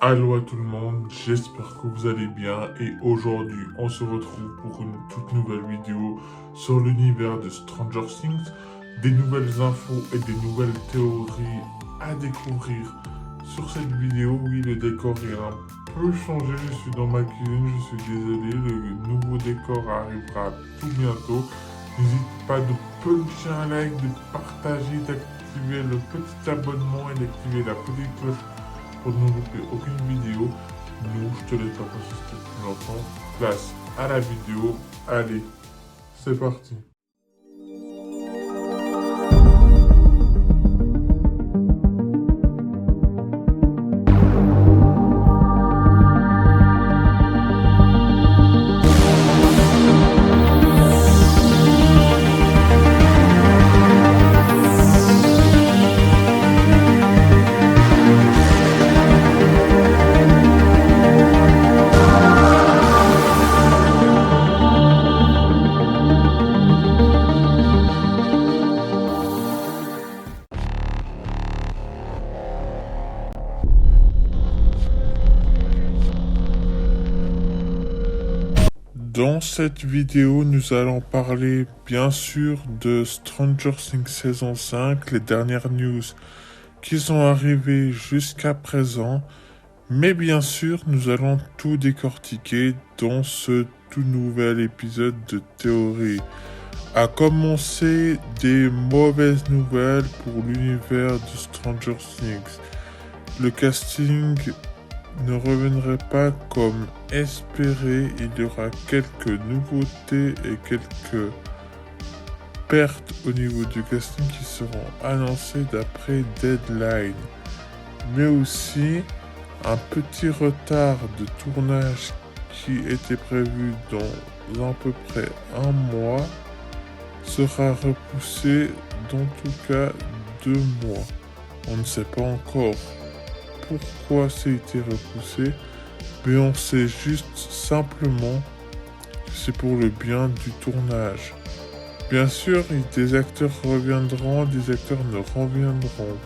Allô à tout le monde, j'espère que vous allez bien et aujourd'hui on se retrouve pour une toute nouvelle vidéo sur l'univers de Stranger Things, des nouvelles infos et des nouvelles théories à découvrir sur cette vidéo. Oui, le décor est un peu changé, je suis dans ma cuisine, je suis désolé, le nouveau décor arrivera tout bientôt. N'hésitez pas de puncher un like, de partager, d'activer le petit abonnement et d'activer la petite cloche pour ne louper aucune vidéo. Nous, je te laisse pas passer plus longtemps. Place à la vidéo. Allez, c'est parti. Dans cette vidéo, nous allons parler bien sûr de Stranger Things saison 5, les dernières news qui sont arrivées jusqu'à présent. Mais bien sûr, nous allons tout décortiquer dans ce tout nouvel épisode de théorie. À commencer des mauvaises nouvelles pour l'univers de Stranger Things. Le casting ne reviendrait pas comme espéré. Il y aura quelques nouveautés et quelques pertes au niveau du casting qui seront annoncées d'après Deadline. Mais aussi un petit retard de tournage qui était prévu dans à peu près un mois sera repoussé dans tout cas 2 mois. On ne sait pas encore pourquoi ça a été repoussé, mais on sait juste simplement que c'est pour le bien du tournage. Bien sûr, des acteurs reviendront, des acteurs ne reviendront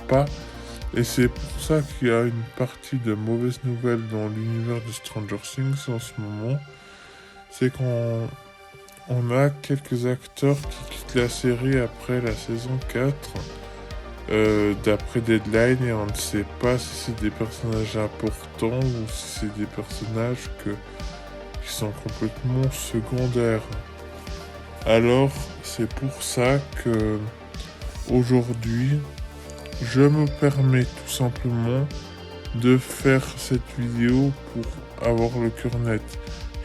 pas, et c'est pour ça qu'il y a une partie de mauvaises nouvelles dans l'univers de Stranger Things en ce moment. C'est qu'on a quelques acteurs qui quittent la série après la saison 4. D'après Deadline, et on ne sait pas si c'est des personnages importants ou si c'est des personnages qui sont complètement secondaires. Alors, c'est pour ça que aujourd'hui, je me permets tout simplement de faire cette vidéo pour avoir le cœur net.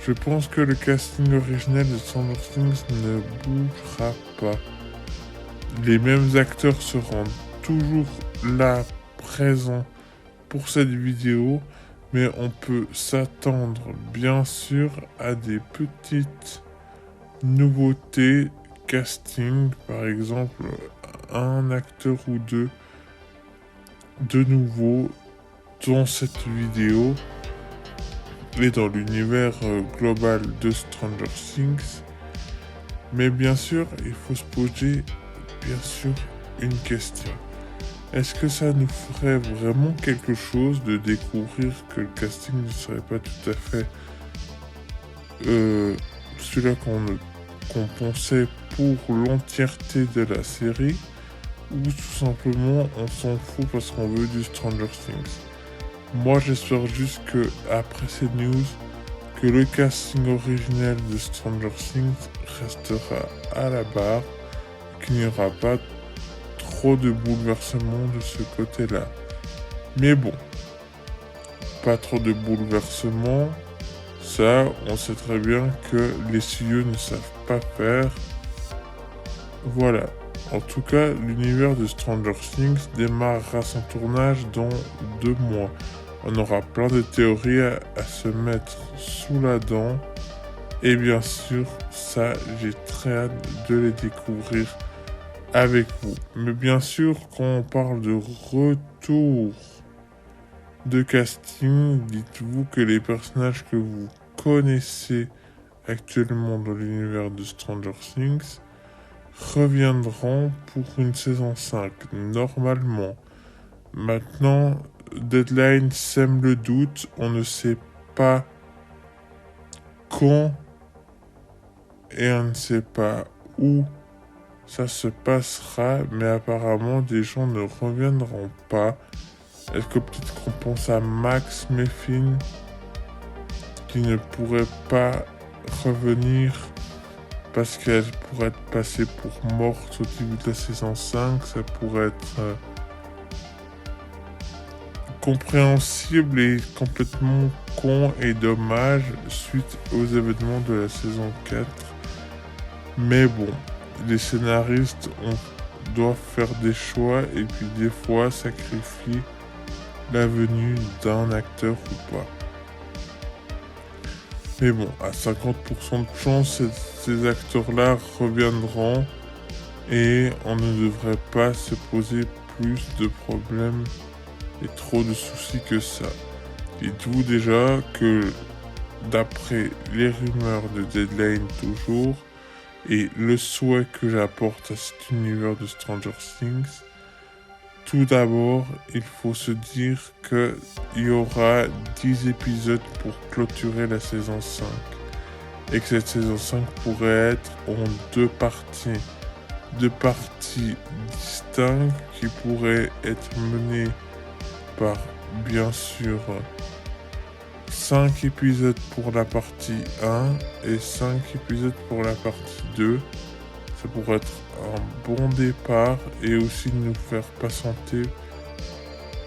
Je pense que le casting originel de Stranger Things ne bougera pas. Les mêmes acteurs seront toujours là, présents pour cette vidéo, mais on peut s'attendre bien sûr à des petites nouveautés casting, par exemple un acteur ou deux de nouveau dans cette vidéo et dans l'univers global de Stranger Things. Mais bien sûr, il faut se poser bien sûr une question. Est-ce que ça nous ferait vraiment quelque chose de découvrir que le casting ne serait pas tout à fait celui-là qu'on pensait pour l'entièreté de la série, ou tout simplement on s'en fout parce qu'on veut du Stranger Things? Moi j'espère juste que après ces news, que le casting originel de Stranger Things restera à la barre, qu'il n'y aura pas trop de bouleversements de ce côté-là. Mais bon, pas trop de bouleversements, ça on sait très bien que les studios ne savent pas faire. Voilà, en tout cas l'univers de Stranger Things démarrera son tournage dans 2 mois. On aura plein de théories à se mettre sous la dent, et bien sûr ça j'ai très hâte de les découvrir avec vous. Mais bien sûr, quand on parle de retour de casting, dites-vous que les personnages que vous connaissez actuellement dans l'univers de Stranger Things reviendront pour une saison 5, normalement. Maintenant, Deadline sème le doute. On ne sait pas quand et on ne sait pas où ça se passera, mais apparemment des gens ne reviendront pas. Est-ce que peut-être qu'on pense à Max Meffin qui ne pourrait pas revenir parce qu'elle pourrait être passée pour morte au début de la saison 5, ça pourrait être compréhensible et complètement con et dommage suite aux événements de la saison 4. Mais bon, les scénaristes doivent faire des choix et puis des fois sacrifier la venue d'un acteur ou pas. Mais bon, à 50% de chance, ces acteurs-là reviendront et on ne devrait pas se poser plus de problèmes et trop de soucis que ça. Dites-vous déjà que d'après les rumeurs de Deadline toujours et le souhait que j'apporte à cet univers de Stranger Things, tout d'abord, il faut se dire qu'il y aura 10 épisodes pour clôturer la saison 5. Et que cette saison 5 pourrait être en 2 parties. 2 parties distinctes qui pourraient être menées par, bien sûr, 5 épisodes pour la partie 1 et 5 épisodes pour la partie 2. Ça pourrait être un bon départ et aussi nous faire patienter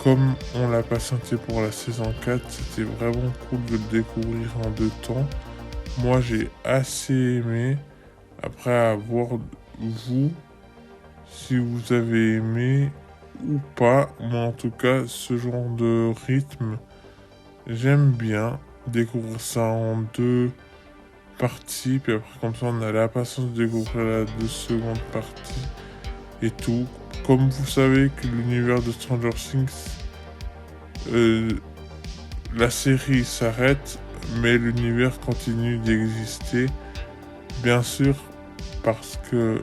comme on l'a patienté pour la saison 4. C'était vraiment cool de le découvrir en 2 temps. Moi j'ai assez aimé. Après à voir vous si vous avez aimé ou pas. Moi en tout cas ce genre de rythme j'aime bien découvrir ça en 2 partie, puis après comme ça on a la patience de découvrir la seconde partie et tout. Comme vous savez que l'univers de Stranger Things, la série s'arrête, mais l'univers continue d'exister, bien sûr, parce que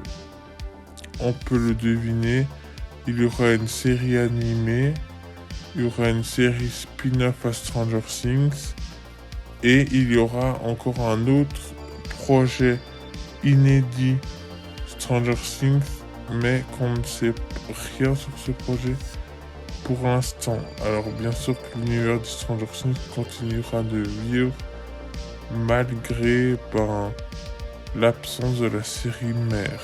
on peut le deviner, il y aura une série animée, il y aura une série spin-off à Stranger Things, et il y aura encore un autre projet inédit Stranger Things, mais qu'on ne sait rien sur ce projet pour l'instant. Alors bien sûr que l'univers de Stranger Things continuera de vivre malgré l'absence de la série mère.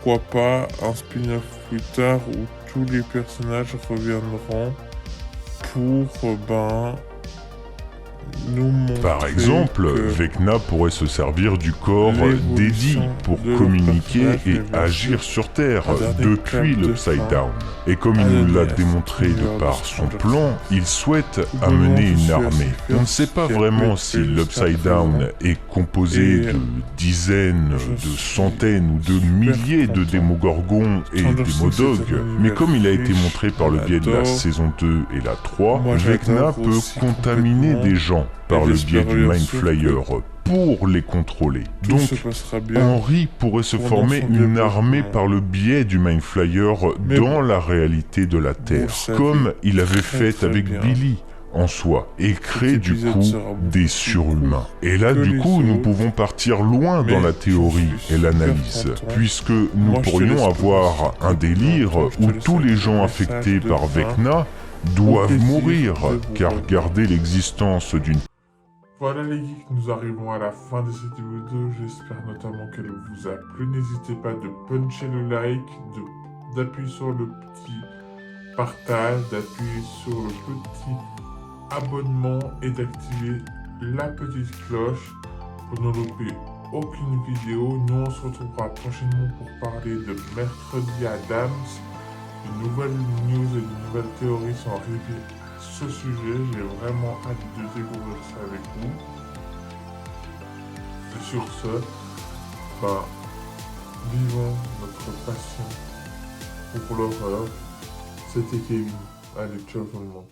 Pourquoi pas un spin-off plus tard où tous les personnages reviendront pour nous montrer. Par exemple, Vecna pourrait se servir du corps d'Eddie pour communiquer et agir sur Terre depuis l'Upside Down. Et comme il nous l'a démontré de par son plan, il souhaite amener une armée. On ne sait pas vraiment si l'Upside Down est composé de dizaines, de centaines ou de milliers de Démogorgons et Démodogs, mais comme il a été montré par le biais de la saison 2 et la 3, Vecna peut contaminer des gens par le biais du Mind Flyer pour les contrôler. Donc, Henry pourrait se former une armée par le biais du Mind Flyer dans la réalité de la Terre, comme il avait fait avec Billy en soi, et créer du coup des surhumains. Et là du coup nous pouvons partir loin dans la théorie et l'analyse, puisque nous pourrions avoir un délire où tous les gens affectés par Vecna doivent mourir, car garder l'existence d'une... Voilà les geeks, nous arrivons à la fin de cette vidéo, j'espère notamment qu'elle vous a plu. N'hésitez pas de puncher le like, d'appuyer sur le petit partage, d'appuyer sur le petit abonnement et d'activer la petite cloche pour ne louper aucune vidéo. Nous on se retrouvera prochainement pour parler de Mercredi Addams. De nouvelles news et de nouvelles théories sont arrivées à ce sujet. J'ai vraiment hâte de découvrir ça avec vous. Et sur ce, vivons notre passion pour l'horreur. C'était Kevin. Allez, ciao tout le monde.